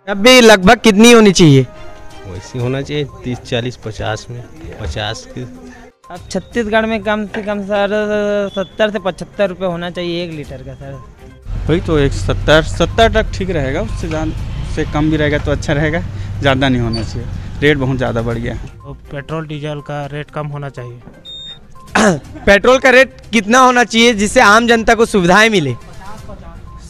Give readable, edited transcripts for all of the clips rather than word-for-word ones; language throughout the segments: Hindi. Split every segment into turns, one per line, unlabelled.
अब भी लगभग कितनी होनी चाहिए?
वैसी होना चाहिए 30, 40, 50 में 50 की।
अब छत्तीसगढ़ में कम से कम सर 70 से 75 रुपये होना चाहिए 1 लीटर का सर।
वही तो 70 तक ठीक रहेगा, उससे कम भी रहेगा तो अच्छा रहेगा, ज़्यादा नहीं होना चाहिए। रेट बहुत ज़्यादा बढ़ गया है।
तो पेट्रोल डीजल का रेट कम होना चाहिए।
पेट्रोल का रेट कितना होना चाहिए जिससे आम जनता को सुविधाएं मिले?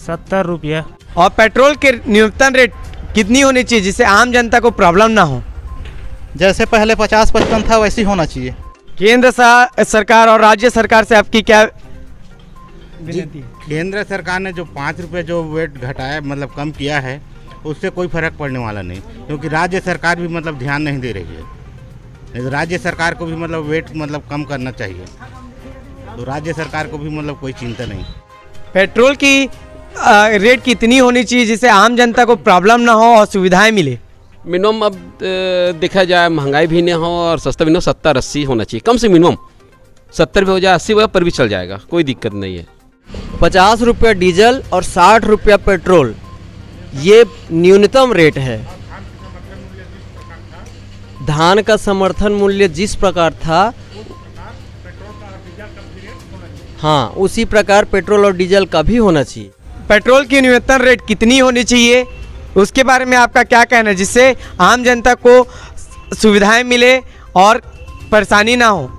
70 रुपया।
और पेट्रोल के न्यूनतम रेट कितनी होनी चाहिए जिससे आम जनता को प्रॉब्लम ना हो?
जैसे पहले 50-55 था वैसे ही होना चाहिए।
केंद्र सरकार और राज्य सरकार से आपकी क्या विनती है?
केंद्र सरकार ने जो 5 रुपये जो वेट घटाया मतलब कम किया है, उससे कोई फर्क पड़ने वाला नहीं, क्योंकि राज्य सरकार भी मतलब ध्यान नहीं दे रही है। राज्य सरकार को भी मतलब वेट मतलब कम करना चाहिए, तो राज्य सरकार को भी मतलब कोई चिंता नहीं।
पेट्रोल की रेट कितनी होनी चाहिए जिससे आम जनता को प्रॉब्लम ना हो और सुविधाएं मिले?
मिनिमम अब देखा जाए महंगाई भी नहीं हो और सस्ता भी नहीं हो, 70-80 होना चाहिए कम से मिनिमम। 70 भी हो जाए, 80 पर भी चल जाएगा, कोई दिक्कत नहीं है।
50 रुपये डीजल और 60 रुपया पेट्रोल, ये न्यूनतम रेट है। धान का समर्थन मूल्य जिस प्रकार था, हाँ उसी प्रकार पेट्रोल और डीजल का भी होना चाहिए।
पेट्रोल की न्यूनतम रेट कितनी होनी चाहिए उसके बारे में आपका क्या कहना है जिससे आम जनता को सुविधाएं मिले और परेशानी ना हो?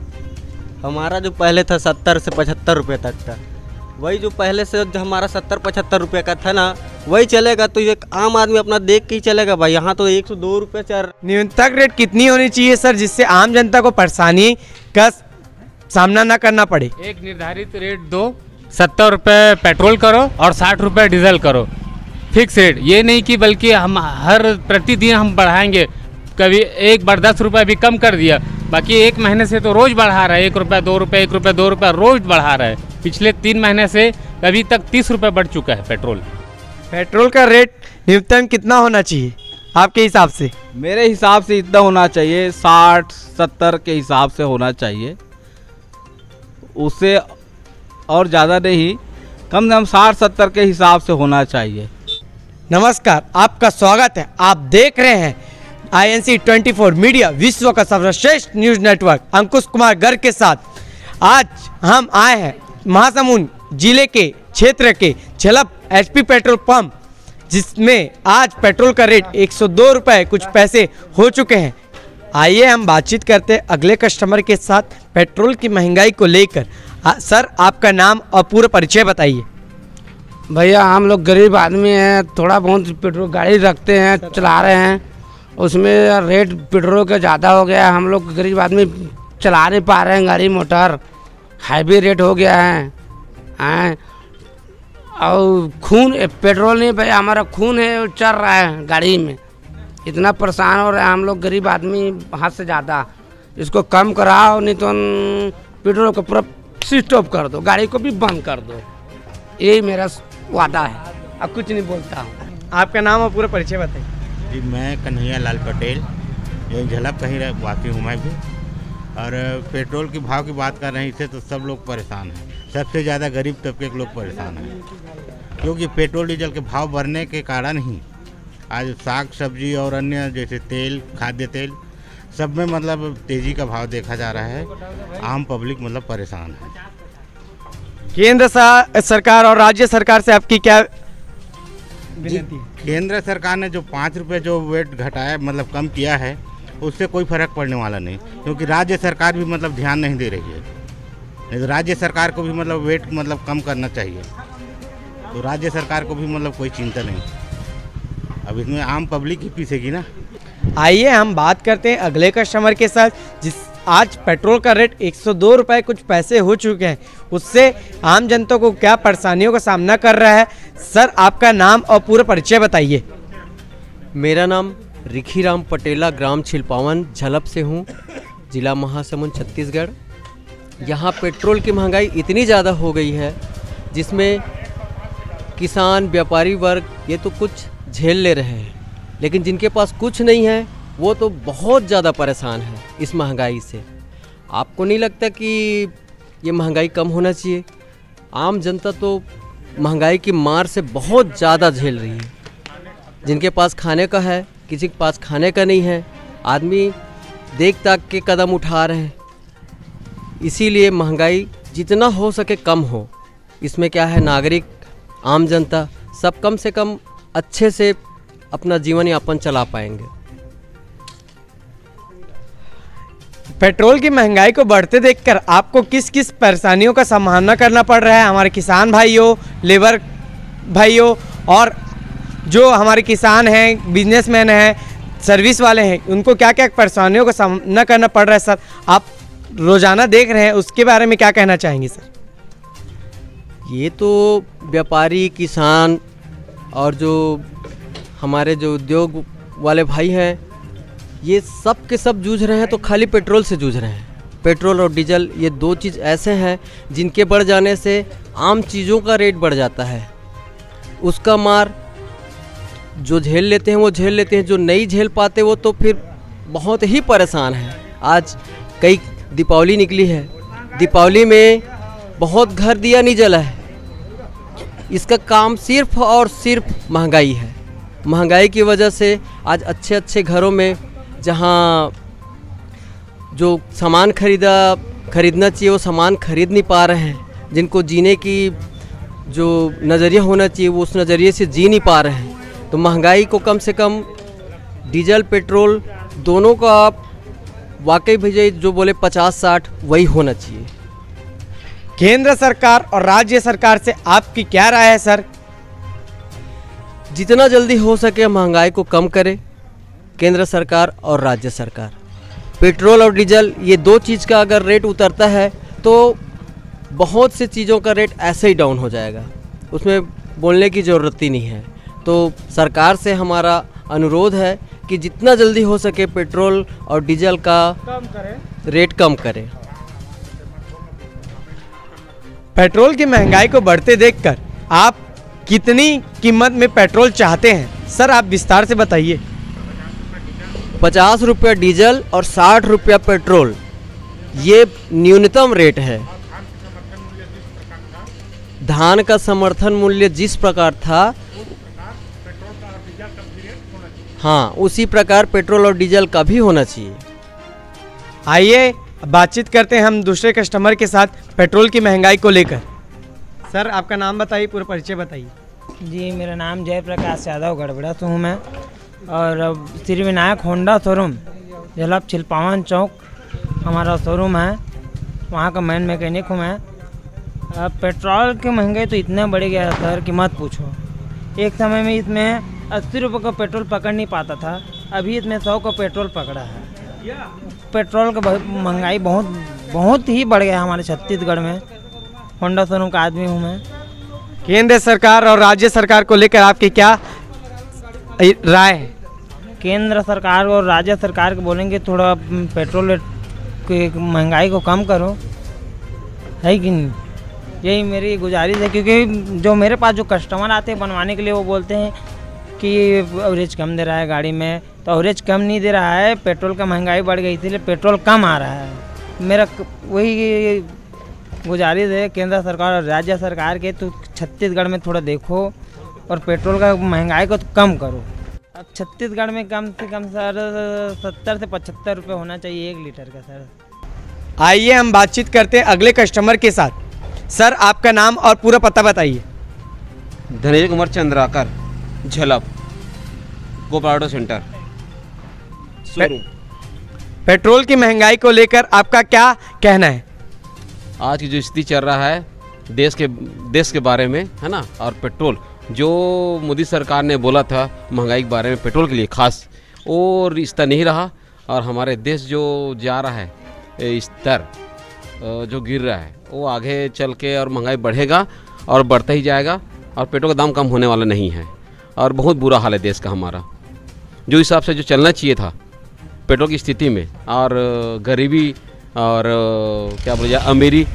हमारा जो पहले था 70 से 75 रुपये तक था, वही जो पहले से जो हमारा 70-75 रुपये का था ना, वही चलेगा। तो एक आम आदमी अपना देख के ही चलेगा भाई, यहाँ तो 102 रुपये 4।
न्यूनतम रेट कितनी होनी चाहिए सर जिससे आम जनता को परेशानी का सामना ना करना पड़े?
एक निर्धारित रेट दो, 70 रुपये पेट्रोल करो और 60 रुपये डीजल करो, फिक्स रेट। ये नहीं कि बल्कि हम हर प्रतिदिन हम बढ़ाएंगे, कभी एक बार 10 रुपये भी कम कर दिया, बाकी एक महीने से तो रोज़ बढ़ा रहा है, 1 रुपया 2 रुपये 1 रुपया 2 रुपया रोज़ बढ़ा रहा है। पिछले 3 महीने से अभी तक 30 रुपये बढ़ चुका है पेट्रोल।
पेट्रोल का रेट न्यूनतम कितना होना चाहिए आपके हिसाब से?
मेरे हिसाब से इतना होना चाहिए, 60-70 के हिसाब से होना चाहिए, उससे और ज़्यादा नहीं, कम से कम 60-70 के हिसाब से होना चाहिए।
नमस्कार, आपका स्वागत है। आप देख रहे हैं INC 24 मीडिया, विश्व का सर्वश्रेष्ठ न्यूज नेटवर्क, अंकुश कुमार गर्ग के साथ। आज हम आए हैं महासमुंद जिले के क्षेत्र के झलप HP पेट्रोल पंप, जिसमें आज पेट्रोल का रेट 102 रुपये कुछ पैसे हो चुके हैं। आइए हम बातचीत करते हैं अगले कस्टमर के साथ पेट्रोल की महंगाई को लेकर। सर, आपका नाम और पूरा परिचय बताइए।
भैया, हम लोग गरीब आदमी हैं, थोड़ा बहुत पेट्रोल गाड़ी रखते हैं, चला रहे हैं, उसमें रेट पेट्रोल का ज़्यादा हो गया है। हम लोग गरीब आदमी चला नहीं पा रहे हैं गाड़ी मोटर, हाईवे रेट हो गया है। और खून, पेट्रोल नहीं भैया, हमारा खून है चल रहा है गाड़ी में, इतना परेशान हो रहा है हम लोग गरीब आदमी हाथ से ज़्यादा। इसको कम कराओ, नहीं तो पेट्रोल को पूरा स्विच ऑफ कर दो, गाड़ी को भी बंद कर दो, यही मेरा वादा है। अब कुछ नहीं बोलता हूँ।
आपका नाम और पूरा परिचय बताइए।
जी, मैं कन्हैया लाल पटेल, जो झलप कहीं वाकई हूँ मैं भी। और पेट्रोल के भाव की बात कर रहे हैं, इससे तो सब लोग परेशान हैं, सबसे ज़्यादा गरीब तबके के लोग परेशान हैं, क्योंकि पेट्रोल डीजल के भाव बढ़ने के कारण ही आज साग सब्जी और अन्य जैसे तेल, खाद्य तेल, सब में मतलब तेज़ी का भाव देखा जा रहा है। आम पब्लिक मतलब परेशान है।
केंद्र सरकार और राज्य सरकार से आपकी क्या विनती है?
केंद्र सरकार ने जो 5 रुपये जो वेट घटाया मतलब कम किया है, उससे कोई फर्क पड़ने वाला नहीं, क्योंकि राज्य सरकार भी मतलब ध्यान नहीं दे रही है। राज्य सरकार को भी मतलब वेट मतलब कम करना चाहिए, तो राज्य सरकार को भी मतलब कोई चिंता नहीं। अब इसमें आम पब्लिक ही पीछेगी ना।
आइए हम बात करते हैं अगले कस्टमर के साथ, जिस आज पेट्रोल का रेट 102 रुपये कुछ पैसे हो चुके हैं, उससे आम जनता को क्या परेशानियों का सामना कर रहा है। सर, आपका नाम और पूरा परिचय बताइए।
मेरा नाम रिखीराम पटेला, ग्राम छिलपावन, झलप से हूँ, जिला महासमुंद, छत्तीसगढ़। यहाँ पेट्रोल की महंगाई इतनी ज़्यादा हो गई है जिसमें किसान, व्यापारी वर्ग ये तो कुछ झेल ले रहे हैं, लेकिन जिनके पास कुछ नहीं है वो तो बहुत ज़्यादा परेशान है इस महंगाई से। आपको नहीं लगता कि ये महंगाई कम होना चाहिए? आम जनता तो महंगाई की मार से बहुत ज़्यादा झेल रही है। जिनके पास खाने का है, किसी के पास खाने का नहीं है। आदमी देख ताक के कदम उठा रहे हैं। इसीलिए महंगाई जितना हो सके कम हो। इसमें क्या है, नागरिक, आम जनता सब कम से कम अच्छे से अपना जीवन यापन चला पाएंगे।
पेट्रोल की महंगाई को बढ़ते देखकर आपको किस किस परेशानियों का सामना करना पड़ रहा है? हमारे किसान भाइयों, लेबर भाइयों और जो हमारे किसान हैं, बिजनेसमैन हैं, सर्विस वाले हैं, उनको क्या क्या परेशानियों का सामना करना पड़ रहा है सर? आप रोज़ाना देख रहे हैं, उसके बारे में क्या कहना चाहेंगे सर?
ये तो व्यापारी, किसान और जो हमारे जो उद्योग वाले भाई हैं, ये सब के सब जूझ रहे हैं तो खाली पेट्रोल से जूझ रहे हैं। पेट्रोल और डीजल ये दो चीज़ ऐसे हैं जिनके बढ़ जाने से आम चीज़ों का रेट बढ़ जाता है। उसका मार जो झेल लेते हैं वो झेल लेते हैं, जो नहीं झेल पाते वो तो फिर बहुत ही परेशान हैं। आज कई दीपावली निकली है, दीपावली में बहुत घर दिया नहीं जला है। इसका काम सिर्फ और सिर्फ महंगाई है। महंगाई की वजह से आज अच्छे अच्छे घरों में जहाँ जो सामान खरीदना चाहिए वो सामान खरीद नहीं पा रहे हैं। जिनको जीने की जो नज़रिया होना चाहिए वो उस नज़रिए से जी नहीं पा रहे हैं। तो महंगाई को कम से कम डीजल पेट्रोल दोनों का आप वाकई भैया जो बोले 50-60 वही होना चाहिए।
केंद्र सरकार और राज्य सरकार से आपकी क्या राय है सर?
जितना जल्दी हो सके महंगाई को कम करे केंद्र सरकार और राज्य सरकार। पेट्रोल और डीजल ये दो चीज़ का अगर रेट उतरता है तो बहुत से चीज़ों का रेट ऐसे ही डाउन हो जाएगा, उसमें बोलने की ज़रूरत ही नहीं है। तो सरकार से हमारा अनुरोध है कि जितना जल्दी हो सके पेट्रोल और डीजल का रेट कम करें।
पेट्रोल की महंगाई को बढ़ते देखकर आप कितनी कीमत में पेट्रोल चाहते हैं सर? आप विस्तार से बताइए।
50 रुपया डीजल और 60 रुपया पेट्रोल, ये न्यूनतम रेट है। धान का समर्थन मूल्य जिस प्रकार था, हाँ उसी प्रकार पेट्रोल और डीजल का भी होना चाहिए।
आइए बातचीत करते हैं हम दूसरे कस्टमर के साथ पेट्रोल की महंगाई को लेकर। सर आपका नाम बताइए, पूरा परिचय बताइए।
जी मेरा नाम जयप्रकाश यादव गड़बड़ा से हूँ मैं, और श्री विनायक होंडा शोरूम झलप छिलपावन चौक हमारा शोरूम है, वहाँ का मेन मैकेनिक हूँ मैं। अब पेट्रोल की महंगाई तो इतना बढ़ गया है सर कि मत पूछो। एक समय में इसमें 80 रुपये का पेट्रोल पकड़ नहीं पाता था, अभी इसमें 100 का पेट्रोल पकड़ा है। पेट्रोल का महंगाई बहुत ही बढ़ गया है हमारे छत्तीसगढ़ में। होंडा शोरूम का आदमी हूँ मैं।
केंद्र सरकार और राज्य सरकार को लेकर आपकी क्या राय है?
केंद्र सरकार और राज्य सरकार को बोलेंगे थोड़ा पेट्रोल की महंगाई को कम करो, है कि नहीं? यही मेरी गुजारिश है, क्योंकि जो मेरे पास जो कस्टमर आते हैं बनवाने के लिए वो बोलते हैं कि एवरेज कम दे रहा है गाड़ी में, तो एवरेज कम नहीं दे रहा है, पेट्रोल का महंगाई बढ़ गई इसीलिए पेट्रोल कम आ रहा है। मेरा वही गुजारिश है केंद्र सरकार और राज्य सरकार के, तो छत्तीसगढ़ में थोड़ा देखो और पेट्रोल का महंगाई को तो कम करो। अब छत्तीसगढ़ में कम से कम सर 70 से 75 रुपये होना चाहिए 1 लीटर का सर।
आइए हम बातचीत करते हैं अगले कस्टमर के साथ। सर आपका नाम और पूरा पता बताइए।
Dhananjay Kumar Chandrakar, Jhalap Gopal centre showroom.
Petrol की महंगाई को लेकर आपका क्या कहना है?
आज की जो स्थिति चल रहा है देश के बारे में, है ना, और पेट्रोल जो मोदी सरकार ने बोला था महंगाई के बारे में पेट्रोल के लिए खास, वो रिश्ता नहीं रहा। और हमारे देश जो जा रहा है स्तर जो गिर रहा है, वो आगे चल के और महंगाई बढ़ेगा और बढ़ता ही जाएगा, और पेट्रोल का दाम कम होने वाला नहीं है। और बहुत बुरा हाल है देश का हमारा, जो हिसाब से जो चलना चाहिए था पेट्रोल की स्थिति में, और गरीबी और क्या बोला जाए अमीरी,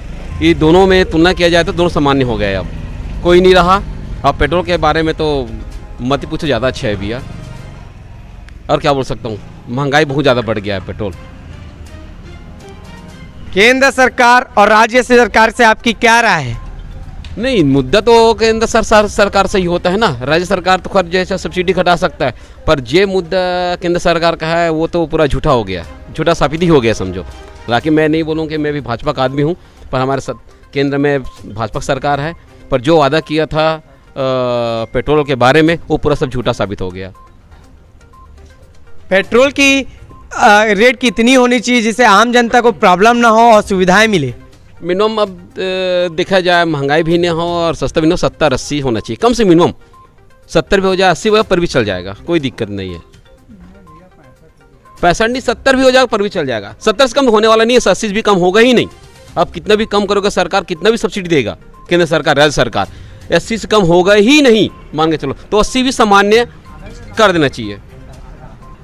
ये दोनों में तुलना किया जाए तो दोनों सामान्य हो गए। अब कोई नहीं रहा। अब पेट्रोल के बारे में तो मत ही पूछो, ज़्यादा अच्छा है भैया। और क्या बोल सकता हूँ, महंगाई बहुत ज़्यादा बढ़ गया है पेट्रोल।
केंद्र सरकार और राज्य सरकार से आपकी क्या राय है?
नहीं, मुद्दा तो केंद्र सरकार से ही होता है ना। राज्य सरकार तो खर्च जैसा सब्सिडी घटा सकता है, पर जे मुद्दा केंद्र सरकार का है वो तो पूरा झूठा हो गया, झूठा साबित ही हो गया समझो। हालांकि मैं नहीं बोलूँ कि मैं भी भाजपा का आदमी हूँ, पर हमारे केंद्र में भाजपा सरकार है, पर जो वादा किया था पेट्रोल के बारे में वो पूरा सब झूठा साबित हो गया।
पेट्रोल की रेट कितनी होनी चाहिए जिससे आम जनता को प्रॉब्लम ना हो और सुविधाएं मिले?
मिनिमम अब देखा जाए महंगाई भी ना हो और सस्ता भी ना हो, 70-80 होना चाहिए कम से मिनिमम। 70 भी हो जाए, 80 हो जाए पर भी चल जाएगा, कोई दिक्कत नहीं है। 65 नहीं, 70 भी हो जाएगा पर भी चल जाएगा। 70 से कम होने वाला नहीं है, 80 भी कम होगा ही नहीं। अब कितना भी कम करोगे सरकार, कितना भी सब्सिडी देगा केंद्र सरकार राज्य सरकार, 80 से कम होगा ही नहीं मान के चलो। तो 80 भी सामान्य कर देना चाहिए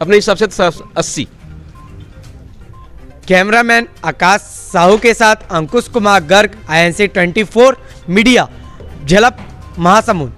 अपने हिसाब से। 80।
कैमरामैन आकाश साहू के साथ अंकुश कुमार गर्ग, INC 24 मीडिया, झलप महासमुंद।